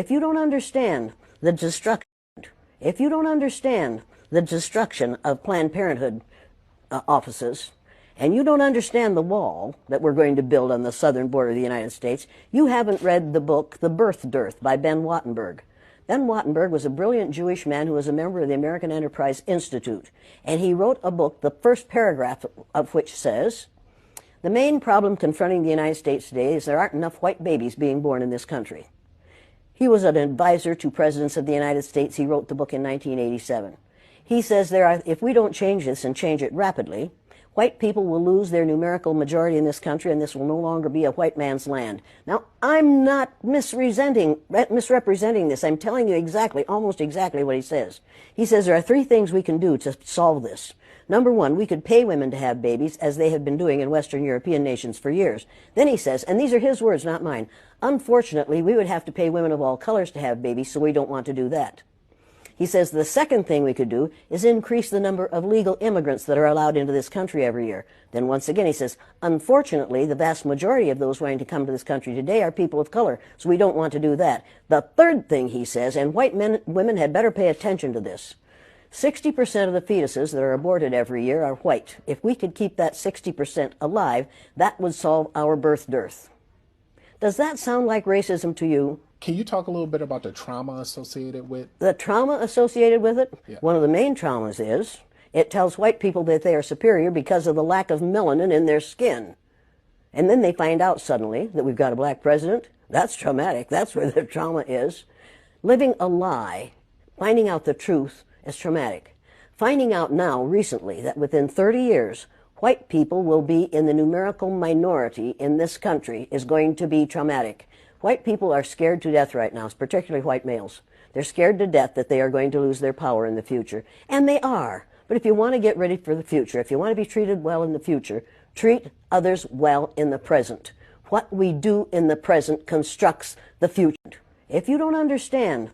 If you don't understand the destruction, if you don't understand the destruction of Planned Parenthood offices, and you don't understand the wall that we're going to build on the southern border of the United States, you haven't read the book The Birth Dearth by Ben Wattenberg. Ben Wattenberg was a brilliant Jewish man who was a member of the American Enterprise Institute, and he wrote a book, the first paragraph of which says, "The main problem confronting the United States today is there aren't enough white babies being born in this country." He was an advisor to presidents of the United States. He wrote the book in 1987. He says if we don't change this and change it rapidly, white people will lose their numerical majority in this country, and this will no longer be a white man's land. Now, I'm not misrepresenting this. I'm telling you exactly, almost exactly what he says. He says there are three things we can do to solve this. Number one, we could pay women to have babies, as they have been doing in Western European nations for years. Then he says, and these are his words, not mine, unfortunately, we would have to pay women of all colors to have babies, so we don't want to do that. He says the second thing we could do is increase the number of legal immigrants that are allowed into this country every year. Then once again he says, unfortunately, the vast majority of those wanting to come to this country today are people of color, so we don't want to do that. The third thing he says, and women had better pay attention to this, 60% of the fetuses that are aborted every year are white. If we could keep that 60% alive, that would solve our birth dearth. Does that sound like racism to you? Can you talk a little bit about the trauma associated with? The trauma associated with it? Yeah. One of the main traumas is it tells white people that they are superior because of the lack of melanin in their skin. And then they find out suddenly that we've got a black president. That's traumatic. That's where their trauma is. Living a lie, finding out the truth, is traumatic. Finding out now, recently, that within 30 years, white people will be in the numerical minority in this country is going to be traumatic. White people are scared to death right now, particularly white males. They're scared to death that they are going to lose their power in the future. And they are. But if you want to get ready for the future, if you want to be treated well in the future, treat others well in the present. What we do in the present constructs the future. If you don't understand